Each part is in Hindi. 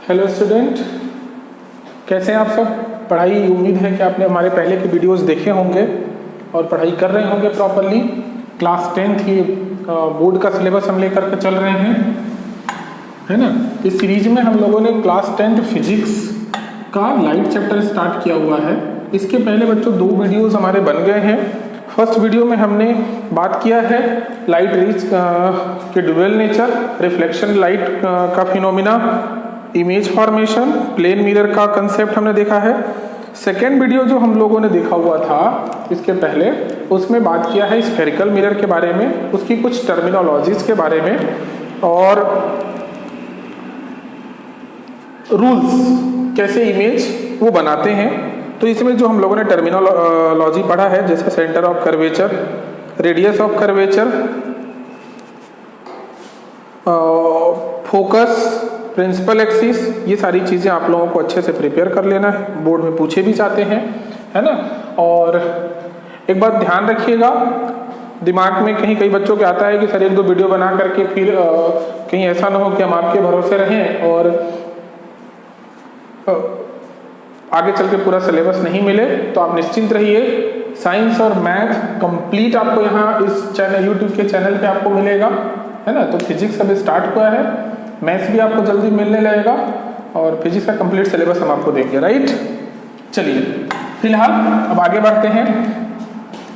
हेलो स्टूडेंट, कैसे हैं आप सब। पढ़ाई, उम्मीद है कि आपने हमारे पहले के वीडियोस देखे होंगे और पढ़ाई कर रहे होंगे प्रॉपरली। क्लास 10th ही बोर्ड का सिलेबस हम लेकर के चल रहे हैं, है ना। इस सीरीज में हम लोगों ने क्लास 10th फिजिक्स का लाइट चैप्टर स्टार्ट किया हुआ है। इसके पहले बच्चों 2 वीडियोस हमारे बन गए हैं। फर्स्ट वीडियो में हमने बात किया है लाइट रेज के ड्यूअल नेचर, रिफ्लेक्शन लाइट का phenomena, image formation, plane mirror का कंसेप्ट हमने देखा है। सेकेंड वीडियो जो हम लोगों ने देखा हुआ था इसके पहले, उसमें बात किया है स्फेरिकल मिरर के बारे में, उसकी कुछ टर्मिनोलॉजीज के बारे में और रूल्स कैसे इमेज वो बनाते हैं। तो इसमें जो हम लोगों ने टर्मिनोलॉजी पढ़ा है, जैसे centre of curvature, radius of curvature, focus, principal axis, ये सारी चीज़ें आप लोगों को अच्छे से प्रिपेयर कर लेना है, बोर्ड में पूछे भी जाते हैं, है ना। और एक बात ध्यान रखिएगा, दिमाग में कहीं कई बच्चों के आता है कि सर 1-2 वीडियो बना करके फिर कहीं ऐसा ना हो कि हम आपके भरोसे रहें और आगे चल के पूरा सिलेबस नहीं मिले। तो आप निश्चिंत रहिए, साइंस और मैथ कंप्लीट आपको यहाँ इस चैनल, यूट्यूब के चैनल पे आपको मिलेगा, है ना। तो फिजिक्स अभी स्टार्ट हुआ है, मैथ्स भी आपको जल्दी मिलने लगेगा और फिजिक्स का कंप्लीट सिलेबस हम आपको देंगे, राइट। चलिए फिलहाल अब आगे बढ़ते हैं।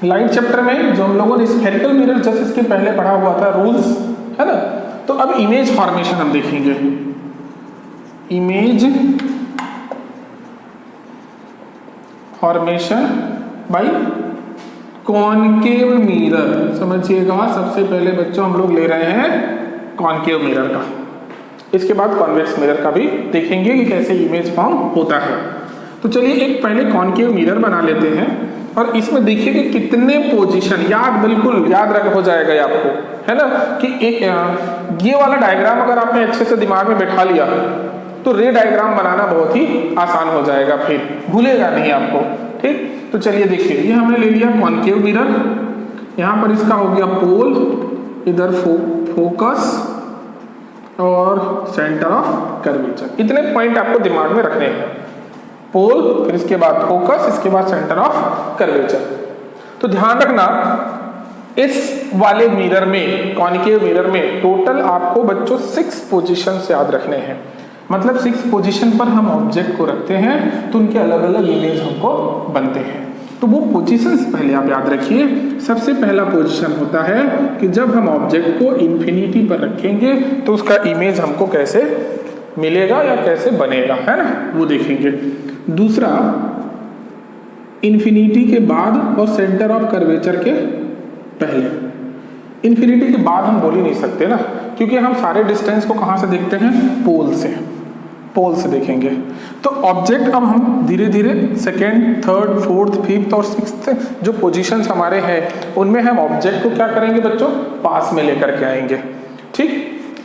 लाइट चैप्टर में जो हम लोगों ने स्फेरिकल मिरर जैसे इसके पहले पढ़ा हुआ था रूल्स, है ना। तो अब इमेज फॉर्मेशन हम देखेंगे। Image formation by concave mirror, समझिएगा। सबसे पहले बच्चों हम लोग ले रहे हैं कॉनकेव मिरर का, इसके बाद कॉन्वेक्स मिरर का भी देखेंगे कि कैसे इमेज फॉर्म होता है। तो चलिए एक पहले कॉनकेव मिरर बना लेते हैं और इसमें देखिए कि कितने पोजीशन, बिल्कुल याद रख हो जाएगा ये आपको, है ना। कि एक ये वाला डायग्राम अगर आपने अच्छे से दिमाग में बैठा लिया तो रे डायग्राम बनाना बहुत ही आसान हो जाएगा, फिर भूलेगा नहीं आपको, ठीक। तो चलिए देखिए, ये हमने ले लिया कॉनकेव मिरर, यहाँ पर इसका हो गया पोल, इधर फोकस और सेंटर ऑफ कर्वेचर। इतने पॉइंट आपको दिमाग में रखने हैं, पोल, फिर इसके बाद फोकस, इसके बाद सेंटर ऑफ कर्वेचर। तो ध्यान रखना, इस वाले मिरर में, कॉनकेव मिरर में टोटल आपको बच्चों 6 पोजीशन याद रखने हैं। मतलब 6 पोजीशन पर हम ऑब्जेक्ट को रखते हैं तो उनके अलग अलग इमेज हमको बनते हैं। तो वो पोजीशंस पहले आप याद रखिए। सबसे पहला पोजीशन होता है कि जब हम ऑब्जेक्ट को इन्फिनिटी पर रखेंगे तो उसका इमेज हमको कैसे मिलेगा या कैसे बनेगा, है ना, वो देखेंगे। दूसरा, इन्फिनिटी के बाद और सेंटर ऑफ कर्वेचर के पहले। इन्फिनिटी के बाद हम बोल ही नहीं सकते ना, क्योंकि हम सारे डिस्टेंस को कहाँ से देखते हैं, पोल से देखेंगे। तो ऑब्जेक्ट अब हम धीरे धीरे 2nd, 3rd, 4th, 5th और 6th जो पोजीशंस हमारे हैं उनमें हम ऑब्जेक्ट को क्या करेंगे बच्चों, पास में लेकर के आएंगे, ठीक।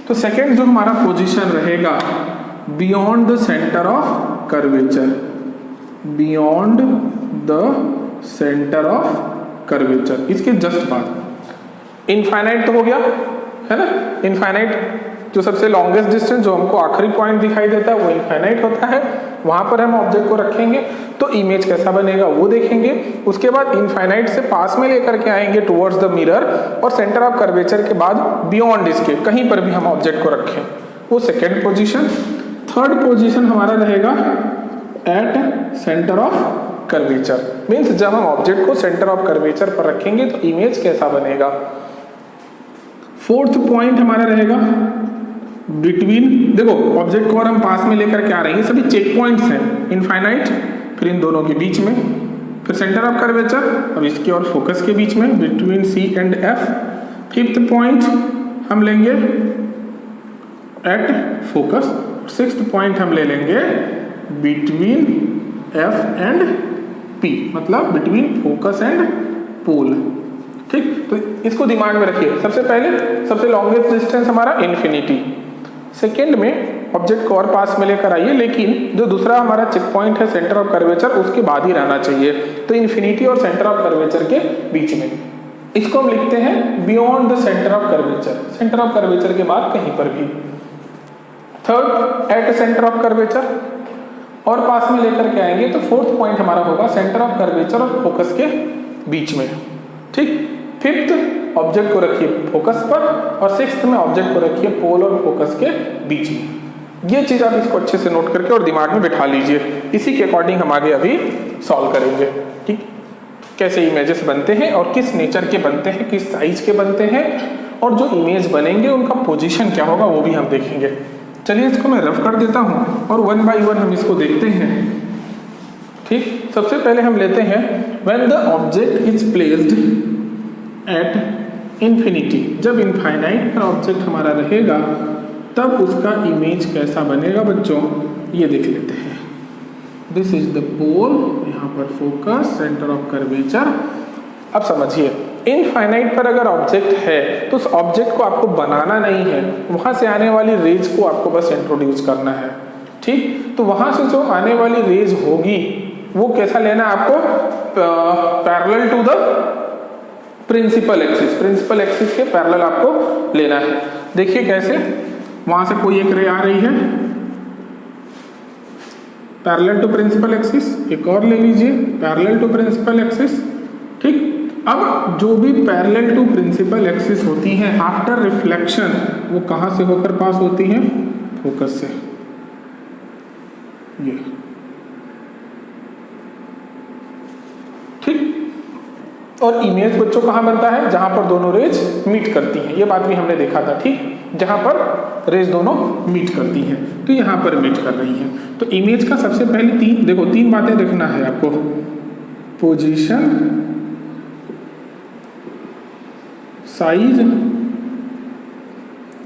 तो 2nd जो हमारा पोजीशन रहेगा, beyond the centre of curvature, beyond the centre of curvature, इसके जस्ट बाद। इनफाइनाइट तो हो गया, है ना। इनफाइनाइट जो सबसे लॉन्गेस्ट डिस्टेंस, जो हमको आखिरी पॉइंट दिखाई देता है, वो इनफाइनाइट होता है। वहां पर हम ऑब्जेक्ट को रखेंगे तो इमेज कैसा बनेगा वो देखेंगे। उसके बाद इनफाइनाइट से पास में लेकर के आएंगे टुवर्ड्स द मिरर, और सेंटर ऑफ कर्वेचर के बाद बियॉन्ड इसके कहीं पर भी हम ऑब्जेक्ट को रखें, वो 2nd पोजीशन। 3rd पोजीशन हमारा रहेगा eight centre of curvature, means जब हम ऑब्जेक्ट को सेंटर ऑफ कर्वेचर पर रखेंगे तो इमेज कैसा बनेगा। 4th पॉइंट हमारा रहेगा बिटवीन, देखो ऑब्जेक्ट को और हम पास में लेकर के आ रहे हैं, ये सभी चेक पॉइंट्स हैं, इनफाइनाइट, फिर इन दोनों के बीच में, फिर सेंटर ऑफ कर्वेचर और इसके और फोकस के बीच में, between C and F। 5th point हम लेंगे एट फोकस, 6th पॉइंट हम ले लेंगे बिटवीन F एंड P, मतलब बिटवीन फोकस एंड पोल, ठीक। तो इसको दिमाग में रखिए। सबसे पहले सबसे लॉन्गेस्ट डिस्टेंस हमारा इन्फिनिटी, 2nd में ऑब्जेक्ट को और पास में लेकर आइए, लेकिन जो दूसरा हमारा चेक पॉइंट है सेंटर ऑफ कर्वेचर, उसके बाद ही रहना चाहिए। तो इन्फिनिटी और सेंटर ऑफ कर्वेचर के बीच में, इसको हम लिखते हैं beyond the centre of curvature, centre of curvature के बाद कहीं पर भी। Third eight centre of curvature, और पास में लेकर के आएंगे तो फोर्थ पॉइंट हमारा होगा सेंटर ऑफ कर्वेचर और फोकस के बीच में। ठीक, फिफ्थ ऑब्जेक्ट को रखिए फोकस पर, और सिक्स्थ में ऑब्जेक्ट को रखिए पोल और फोकस के बीच में। ये चीज आप इसको अच्छे से नोट करके और दिमाग में बिठा लीजिए। इसी के अकॉर्डिंग हम आगे अभी सॉल्व करेंगे। ठीक, कैसे इमेजेस बनते हैं और किस नेचर के बनते हैं, किस साइज के बनते हैं, और जो इमेज बनेंगे उनका पोजीशन क्या होगा वो भी हम देखेंगे। चलिए इसको मैं रफ कर देता हूं और वन बाय वन हम इसको देखते हैं। ठीक, सबसे पहले हम लेते हैं when the object is placed at infinity, जब इनफाइनाइट पर ऑब्जेक्ट हमारा रहेगा तब उसका इमेज कैसा बनेगा बच्चों, ये देख लेते हैं। दिस इज द पोल, यहाँ पर फोकस, सेंटर ऑफ कर्वेचर। अब समझिए, इनफाइनाइट पर अगर ऑब्जेक्ट है तो उस ऑब्जेक्ट को आपको बनाना नहीं है, वहां से आने वाली रेज को आपको बस इंट्रोड्यूस करना है। ठीक, तो वहां से जो आने वाली रेज होगी वो कैसा लेना है आपको, parallel to the principal axis, principal axis के पैरेलल आपको लेना है। देखिए कैसे, वहां से कोई एक रे आ रही है पैरेलल टू प्रिंसिपल एक्सिस, एक और ले लीजिए पैरेलल टू प्रिंसिपल एक्सिस। ठीक, अब जो भी पैरेलल टू प्रिंसिपल एक्सिस होती हैं आफ्टर रिफ्लेक्शन वो कहां से होकर पास होती हैं, फोकस से। ये ठीक, और इमेज बच्चों कहां बनता है, जहां पर दोनों रेज मीट करती हैं। ये बात भी हमने देखा था। ठीक, जहां पर रेज दोनों मीट करती हैं, तो यहां पर मीट कर रही हैं। तो इमेज का सबसे पहले तीन बातें देखना है आपको, पोजीशन, साइज,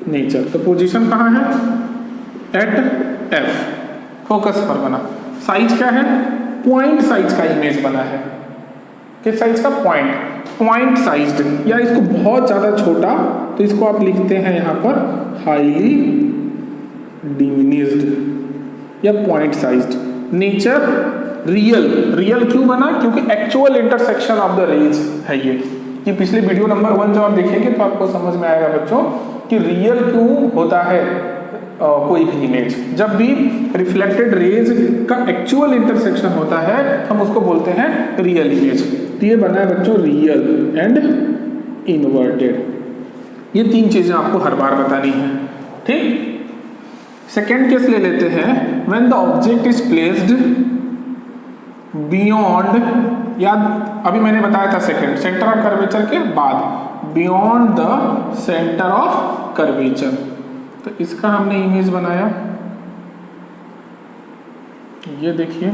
नेचर। तो पोजीशन कहां है, एट एफ, फोकस पर बना। साइज क्या है, पॉइंट साइज का इमेज बना है। किस साइज का, पॉइंट साइज्ड, या इसको बहुत ज्यादा छोटा तो इसको आप लिखते हैं यहां पर हाईली डिमिनिश्ड या पॉइंट साइज्ड। नेचर रियल क्यों बना, क्योंकि actual intersection of the rays है ये पिछले वीडियो नंबर 1 जब आप देखेंगे तो आपको समझ में आएगा बच्चों कि रियल क्यों होता है कोई भी इमेज। जब भी रिफ्लेक्टेड रेज का एक्चुअल इंटरसेक्शन होता है हम उसको बोलते हैं रियल इमेज। तो ये बना है बच्चों रियल एंड इनवर्टेड। ये तीन चीजें आपको हर बार बतानी है। ठीक, सेकेंड केस ले लेते हैं, when the object is placed beyond, याद अभी मैंने बताया था सेंटर ऑफ कर्वेचर के बाद, beyond the centre of curvature. तो इसका हमने इमेज बनाया, ये देखिए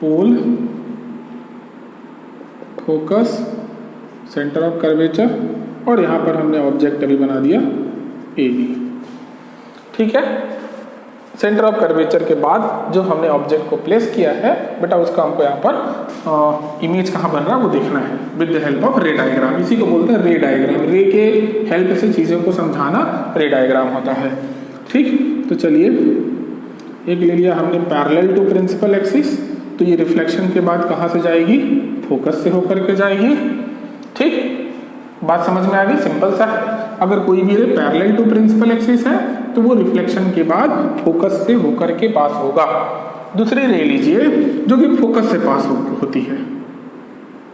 पोल, फोकस, सेंटर ऑफ कर्वेचर, और यहां पर हमने ऑब्जेक्ट अभी बना दिया ए बी। ठीक है, सेंटर ऑफ कर्वेचर के बाद जो हमने ऑब्जेक्ट को प्लेस किया है बेटा उसका हमको यहाँ पर इमेज कहाँ बन रहा है वो देखना है विद द हेल्प ऑफ रे डायग्राम। इसी को बोलते हैं रे डायग्राम। रे के हेल्प से चीज़ों को समझाना रे डायग्राम होता है। ठीक, तो चलिए एक ले लिया हमने पैरेलल टू प्रिंसिपल एक्सिस, तो ये रिफ्लेक्शन के बाद कहाँ से जाएगी, फोकस से होकर के जाएगी। ठीक, बात समझ में आ गई, सिंपल सा। अगर कोई भी रे पैरेलल टू प्रिंसिपल एक्सिस है तो वो रिफ्लेक्शन के बाद फोकस से होकर के पास होगा। दूसरी रे लीजिए जो कि फोकस से पास होती है,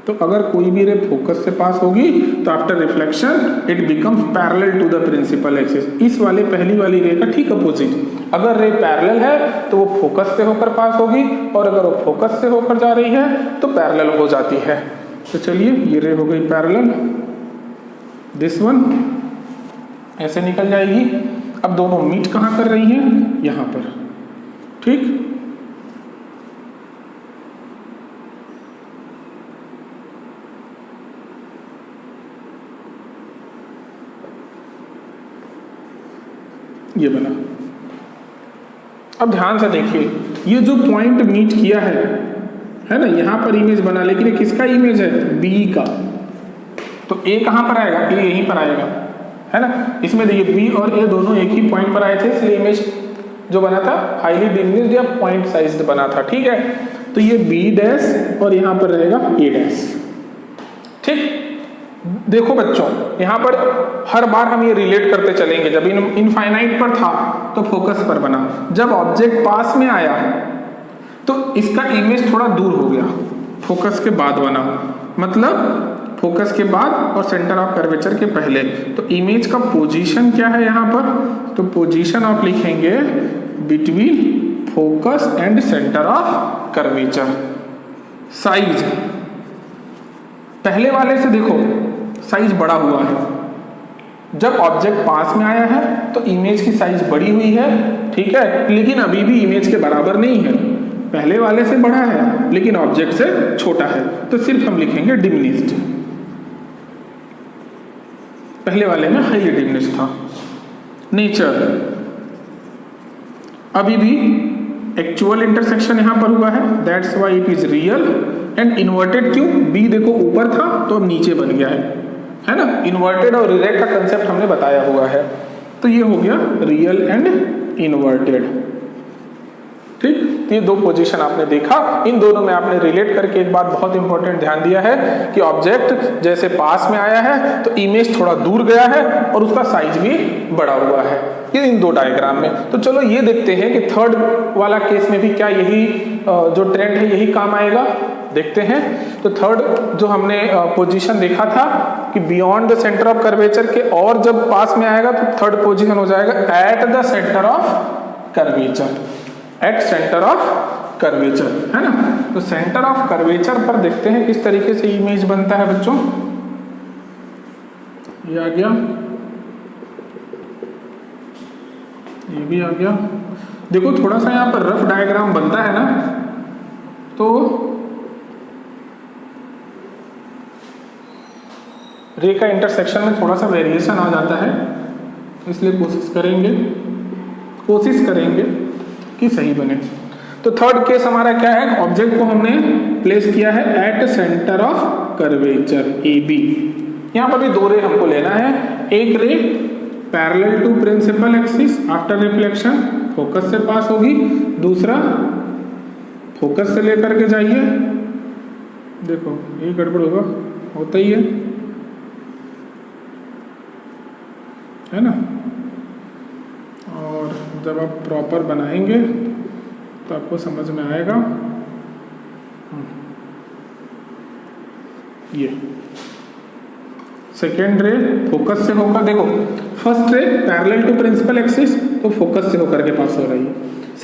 तो अगर कोई भी रे फोकस से पास होगी तो after reflection it becomes parallel to the principal axis. इस वाले पहली वाली रे का ठीक अपोजिट। अगर रे पैरेलल है तो वो फोकस से होकर पास होगी, और अगर वो फोकस से होकर जा रही है तो पैरेलल हो जाती है। तो चलिए ये रे हो गई पैरेलल, दिस वन ऐसे निकल जाएगी। अब दोनों मीट कहाँ कर रही हैं, यहां पर। ठीक, ये बना। अब ध्यान से देखिए, ये जो पॉइंट मीट किया है ना, यहां पर इमेज बना, लेकिन ये किसका इमेज है, बी का। तो ए कहां पर आएगा, ए यहीं पर आएगा, है ना। इसमें देखिए बी और ए दोनों एक ही पॉइंट पर आए थे, इसलिए इमेज जो बना था हाईली डिमिनिश्ड या पॉइंट साइज्ड बना था। ठीक है, तो ये बी डैश और यहां पर रहेगा ए डैश। ठीक, देखो बच्चों यहां पर हर बार हम ये रिलेट करते चलेंगे। जब इनफाइनाइट पर था तो फोकस पर बना। जब ऑब्जेक्ट पास में आया तो इसका इमेज थोड़ा दूर हो गया, फोकस के बाद बना, मतलब फोकस के बाद और सेंटर ऑफ कर्वेचर के पहले। तो इमेज का पोजीशन क्या है यहाँ पर, तो पोजीशन आप लिखेंगे between focus and centre of curvature. Size पहले वाले से देखो साइज बड़ा हुआ है, जब ऑब्जेक्ट पास में आया है तो इमेज की साइज बड़ी हुई है, ठीक है, लेकिन अभी भी इमेज के बराबर नहीं है, पहले वाले से बड़ा है लेकिन ऑब्जेक्ट से छोटा है, तो सिर्फ हम लिखेंगे डिमिनिश्ड। पहले वाले में हाईली डिमिनिश्ड था। नेचर अभी भी एक्चुअल इंटरसेक्शन यहां पर हुआ है, that's why it is real and inverted. क्यों, बी देखो ऊपर था तो अब नीचे बन गया है ना। इन्वर्टेड और रिरेक्ट का कंसेप्ट हमने बताया हुआ है, तो ये हो गया रियल एंड इन्वर्टेड। ठीक, तो ये दो पोजीशन आपने देखा, इन दोनों में आपने रिलेट करके एक बात बहुत इंपॉर्टेंट ध्यान दिया है कि ऑब्जेक्ट जैसे पास में आया है तो इमेज थोड़ा दूर गया है और उसका साइज भी बड़ा हुआ है, ये इन दो डायग्राम में। तो चलो ये देखते हैं कि थर्ड वाला केस में भी क्या यही जो ट्रेंड है यही काम आएगा, देखते हैं। तो थर्ड जो हमने पोजीशन देखा था कि beyond the centre of curvature के, और जब पास में आएगा तो थर्ड पोजीशन हो जाएगा at the centre of curvature, eight centre of curvature, है ना। तो सेंटर ऑफ कर्वेचर पर देखते हैं किस तरीके से इमेज बनता है बच्चों। ये आ गया, ये भी आ गया। देखो थोड़ा सा यहाँ पर रफ डायग्राम बनता है ना, तो रे का इंटरसेक्शन में थोड़ा सा वेरिएशन आ जाता है, इसलिए कोशिश करेंगे कि सही बने। तो थर्ड केस हमारा क्या है, ऑब्जेक्ट को हमने प्लेस किया है at centre of curvature A B. यहाँ पर भी दो रे हमको लेना है, एक ray parallel to principal axis after reflection focus से पास होगी, दूसरा फोकस से लेकर के जाइए, देखो ये गड़बड़ होता ही है ना। और जब आप प्रॉपर बनाएंगे तो आपको समझ में आएगा। ये सेकेंड रे फोकस से होकर, देखो first ray parallel to principal axis तो फोकस से होकर के पास हो रही है,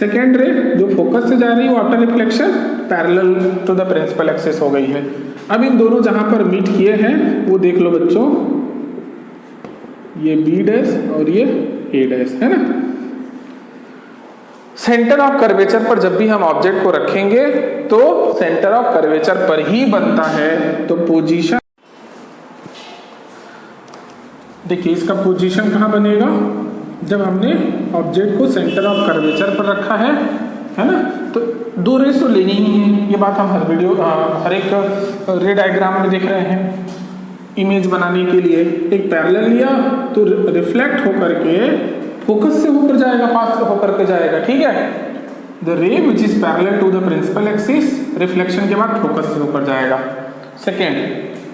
सेकेंड रे जो फोकस से जा रही है वो after reflection parallel to the principal axis हो गई है। अब इन दोनों जहां पर मीट किए हैं वो देख लो बच्चों, ये बी डैश और ये ए डैश, है ना। सेंटर ऑफ कर्वेचर पर जब भी हम ऑब्जेक्ट को रखेंगे तो सेंटर ऑफ कर्वेचर पर ही बनता है। तो पोजीशन देखिए, इसका पोजीशन कहाँ बनेगा, जब हमने ऑब्जेक्ट को सेंटर ऑफ कर्वेचर पर रखा है ना। तो दो रेस तो लेनी ही है, ये बात हम हर एक रे डायग्राम में देख रहे हैं। इमेज बनाने के लिए एक पैरेलल लिया तो रिफ्लेक्ट होकर के फोकस से होकर जाएगा, पास से होकर के जाएगा, ठीक है। The ray which is parallel to the principal axis reflection के बाद फोकस से होकर जाएगा। सेकेंड,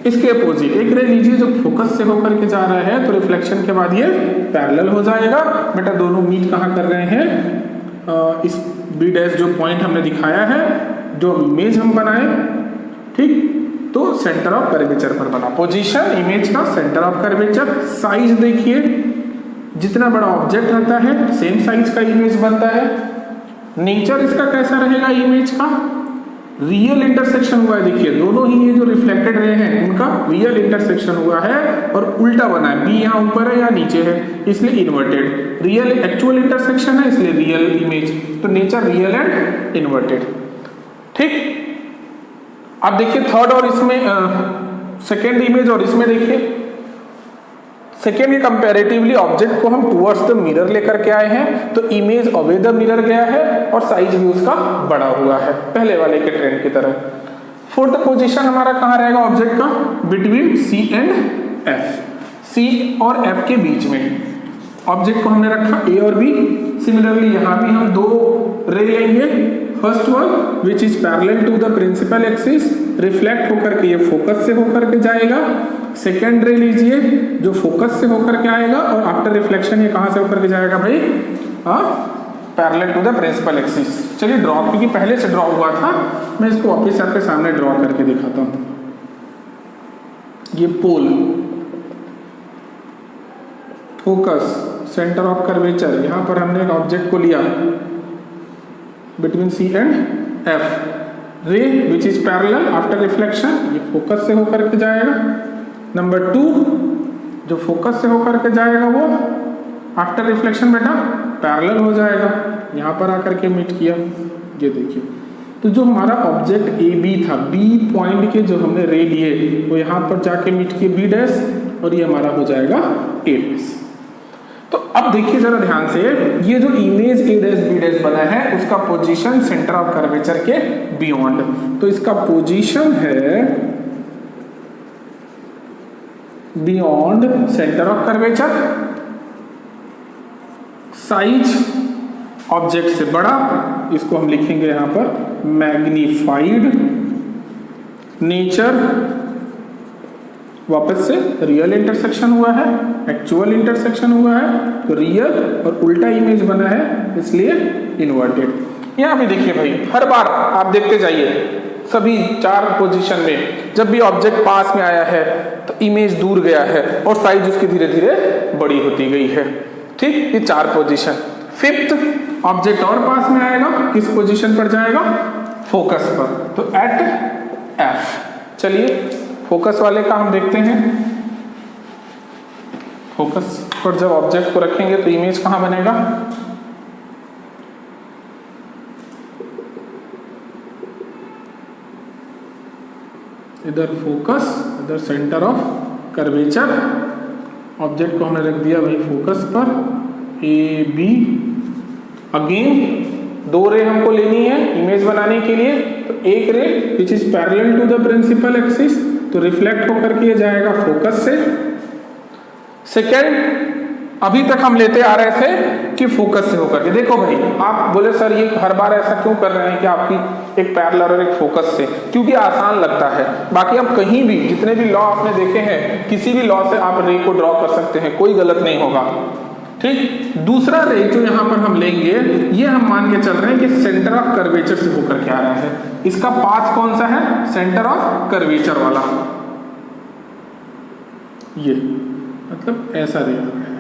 इसके अपोजिट एक रे लीजिए जो फोकस से होकर के जा रहा है तो रिफ्लेक्शन के बाद ये पैरेलल हो जाएगा। बेटा दोनों मीट कहाँ कर रहे हैं, इस बी डैश जो पॉइंट हमने दिखाया है, जो इमेज हम बनाए, ठीक, तो सेंटर ऑफ कर्वेचर पर बना। पोजीशन इमेज का सेंटर ऑफ कर्वेचर। साइज देखिए, जितना बड़ा ऑब्जेक्ट रहता है सेम साइज का इमेज बनता है। नेचर इसका कैसा रहेगा, इमेज का रियल इंटरसेक्शन हुआ है, देखिए दोनों ही ये जो रिफ्लेक्टेड रे हैं उनका रियल इंटरसेक्शन हुआ है और उल्टा बना है, बी यहाँ ऊपर है या नीचे है इसलिए इन्वर्टेड। रियल एक्चुअल इंटरसेक्शन है इसलिए रियल इमेज, तो नेचर रियल एंड इन्वर्टेड, ठीक। अब देखिए थर्ड और इसमें सेकेंड इमेज और इसमें देखिए सेकेंड के कंपैरेटिवली ऑब्जेक्ट को हम टुवर्ड्स द मिरर लेकर के आए हैं तो इमेज अवे द मिरर गया है और साइज भी उसका बड़ा हुआ है पहले वाले के ट्रेंड की तरह। फोर्थ पोजीशन हमारा कहाँ रहेगा ऑब्जेक्ट का, बिटवीन सी एंड एफ, सी और एफ के बीच में ऑब्जेक्ट को हमने रखा ए और बी। सिमिलरली यहाँ भी हम दो रे लेंगे, first one which is parallel to the principal axis reflect होकर के ये फोकस से होकर के जाएगा। सेकेंड रे लीजिए जो फोकस से होकर के आएगा और आफ्टर रिफ्लेक्शन ये कहाँ से होकर के जाएगा भाई, parallel to the principal axis. चलिए ड्रॉ, क्योंकि पहले से ड्रॉ हुआ था, मैं इसको वापस आपके सामने ड्रॉ करके दिखाता हूँ। ये पोल, फोकस, सेंटर ऑफ कर्वेचर, यहाँ पर हमने एक ऑब्जेक्ट को लिया बिटवीन सी एंड एफ, रे which is parallel after reflection, ये फोकस से होकर के जाएगा। नंबर 2, जो फोकस से होकर के जाएगा वो आफ्टर रिफ्लेक्शन बेटा पैरेलल हो जाएगा, यहाँ पर आकर के मीट किया, ये देखिए। तो जो हमारा ऑब्जेक्ट ए बी था, बी पॉइंट के जो हमने रे लिए वो यहाँ पर जाके मीट किए बी डैश, और ये हमारा हो जाएगा ए डैश। तो अब देखिए जरा ध्यान से, ये जो image A dash B dash बना है उसका पोजीशन सेंटर ऑफ कर्वेचर के बियॉन्ड, तो इसका पोजीशन है beyond centre of curvature, size object से बड़ा, इसको हम लिखेंगे यहां पर मैग्नीफाइड, नेचर वापस से रियल इंटरसेक्शन हुआ है, एक्चुअल इंटरसेक्शन हुआ है, तो रियल और उल्टा इमेज बना है इसलिए इन्वर्टेड। यहां भी देखिए भाई, हर बार आप देखते जाइए सभी 4 पोजीशन में जब भी ऑब्जेक्ट पास में आया है तो इमेज दूर गया है और साइज उसकी धीरे धीरे बड़ी होती गई है। ठीक, ये 4 पोजीशन। 5th ऑब्जेक्ट और पास में आएगा, किस पोजीशन पर जाएगा? फोकस पर, तो एट एफ। चलिए फोकस वाले का हम देखते हैं। फोकस पर जब ऑब्जेक्ट को रखेंगे तो इमेज कहां बनेगा? इधर फोकस, इधर सेंटर ऑफ कर्वेचर। ऑब्जेक्ट को हमने रख दिया भाई फोकस पर, ए बी। अगेन 2 रे हमको लेनी है इमेज बनाने के लिए, तो एक ray which is parallel to the principal axis, तो रिफ्लेक्ट होकर के जाएगा फोकस से। सेकेंड, अभी तक हम लेते आ रहे थे कि फोकस से होकर के। देखो भाई, आप बोले सर ये हर बार ऐसा क्यों कर रहे हैं कि आपकी एक पैरेलल और एक फोकस से? क्योंकि आसान लगता है। बाकी आप कहीं भी जितने भी लॉ आपने देखे हैं, किसी भी लॉ से आप रे को ड्रॉ कर सकते हैं, कोई गलत नहीं होगा। ठीक, दूसरा रे जो यहाँ पर हम लेंगे, ये हम मान के चल रहे हैं कि सेंटर ऑफ कर्वेचर से होकर के आ रहा है। इसका पाथ कौन सा है? सेंटर ऑफ कर्वेचर वाला। ये मतलब ऐसा रे है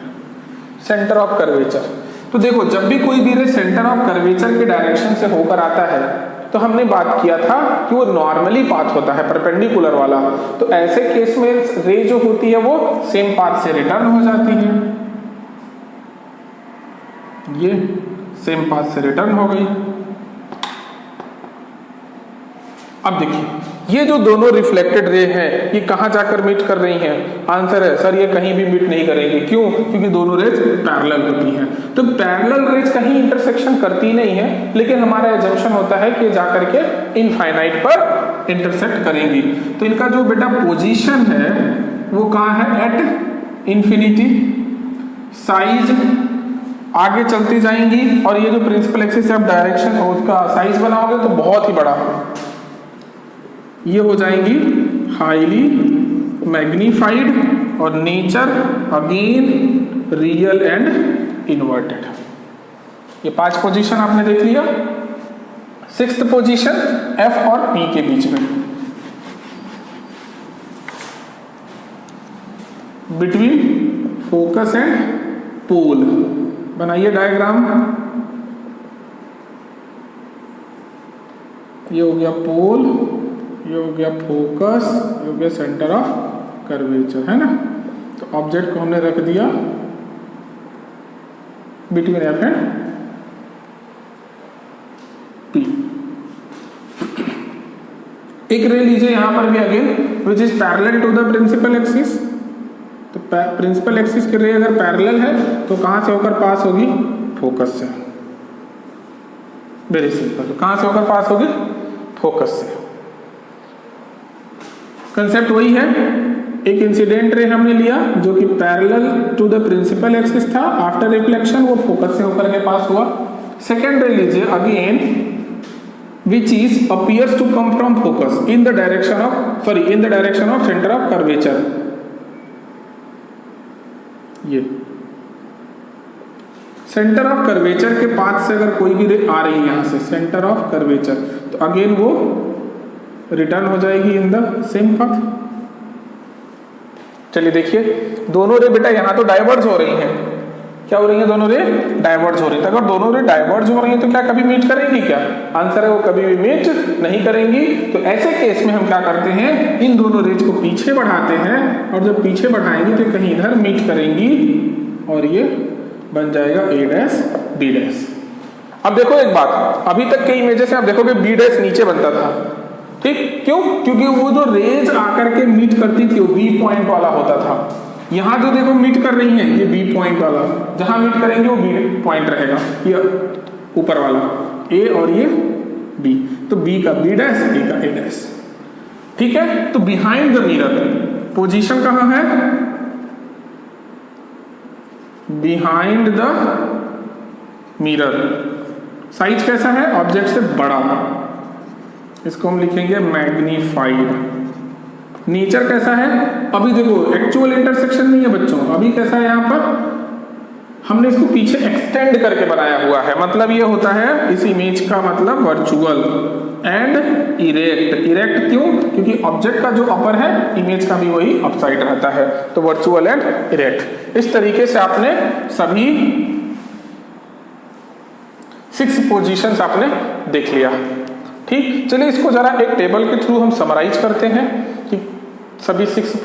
सेंटर ऑफ कर्वेचर। तो देखो, जब भी कोई भी रे सेंटर ऑफ कर्वेचर के डायरेक्शन से होकर आता है तो हमने बात किया था कि वो नॉर्मली पाथ होता है, परपेंडिकुलर वाला। तो ऐसे केस में रे जो होती है वो सेम पाथ से रिटर्न हो जाती है। ये सेम पाथ से रिटर्न हो गई। अब देखिए, ये जो दोनों रिफ्लेक्टेड रे हैं, ये कहां जाकर मीट कर रही हैं? आंसर है सर ये कहीं भी मीट नहीं करेंगे। क्यों? क्योंकि दोनों रेज पैरेलल होती हैं। तो पैरेलल रेज कहीं इंटरसेक्शन करती नहीं है, लेकिन हमारा एजम्पशन होता है कि जाकर के इनफाइनाइट पर इंटरसेक्ट करेंगी। तो इनका जो बेटा पोजीशन है वो कहां है? At infinity. साइज आगे चलती जाएंगी, और ये जो प्रिंसिपल एक्सिस से आप डायरेक्शन उसका साइज बनाओगे तो बहुत ही बड़ा, ये हो जाएंगी हाईली मैग्नीफाइड, और nature again real and inverted. ये 5 पोजीशन आपने देख लिया। 6th पोजीशन एफ और पी के बीच में, बिटवीन फोकस एंड पोल। बनाइए डायग्राम। ये हो गया पोल, ये हो गया फोकस, ये हो गया सेंटर ऑफ कर्वेचर, है ना। तो ऑब्जेक्ट को हमने रख दिया बिटवीन एफ एंड पी। एक रे लीजिए यहां पर भी again, which is parallel to the principal axis. तो प्रिंसिपल एक्सिस की रे अगर पैरेलल है तो कहां से होकर पास होगी? फोकस से। Very simple. कहां से होकर पास होगी? फोकस से। कंसेप्ट वही है। एक इंसिडेंट रे हमने लिया जो कि parallel to the principal axis था, आफ्टर रिफ्लेक्शन वो फोकस से होकर के पास हुआ। सेकेंड रे लीजिए again, which is appears to come from focus in the direction of center of curvature। ये सेंटर ऑफ कर्वेचर के पाथ से अगर कोई भी रे आ रही है यहाँ से सेंटर ऑफ कर्वेचर, तो अगेन वो रिटर्न हो जाएगी इन द सेम पाथ। चलिए देखिए, दोनों रे बेटा यहाँ तो डाइवर्ज हो रही हैं। क्या हो रही है? दोनों रे डाइवर्ज हो रही है। अगर दोनों रे डाइवर्ज हो रही है तो क्या कभी मीट करेंगी? क्या आंसर है वो कभी भी मीट नहीं करेंगी। तो ऐसे केस में हम क्या करते हैं, इन दोनों रेज को पीछे बढ़ाते हैं, और जब पीछे बढ़ाएंगे तो कहीं इधर मीट करेंगी और ये बन जाएगा A डैश B डैश। अब देखो एक बात, अभी तक के इमेजेस में आप देखोगे B डैश नीचे बनता था, ठीक? क्यों? क्योंकि वो जो रेज आकर के मीट करती थी वो B पॉइंट वाला होता था। यहां जो देखो मीट कर रही है ये B पॉइंट वाला, जहां मीट करेंगे वो B पॉइंट रहेगा, ये ऊपर वाला A और ये B, तो B का B डैश, A का A डैश, ठीक है? तो बिहाइंड द मिरर पोजीशन कहां है? Behind the mirror. साइज कैसा है? ऑब्जेक्ट से बड़ा, इसको हम लिखेंगे मैग्नीफाइड। नेचर कैसा है? अभी देखो एक्चुअल इंटरसेक्शन नहीं है बच्चों, अभी कैसा है यहाँ पर हमने इसको पीछे एक्सटेंड करके बनाया हुआ है। मतलब ये होता है इस इमेज का मतलब वर्चुअल एंड इरेक्ट। इरेक्ट क्यों? क्योंकि ऑब्जेक्ट का जो अपर है इमेज का भी वही अपसाइड रहता है, तो वर्चुअल एंड इरेक्ट। इस तरीके से आपने सभी 6 पोजीशंस आपने देख लिया, ठीक? चलिए इसको जरा एक टेबल के थ्रू हम समराइज करते हैं कि सभी 6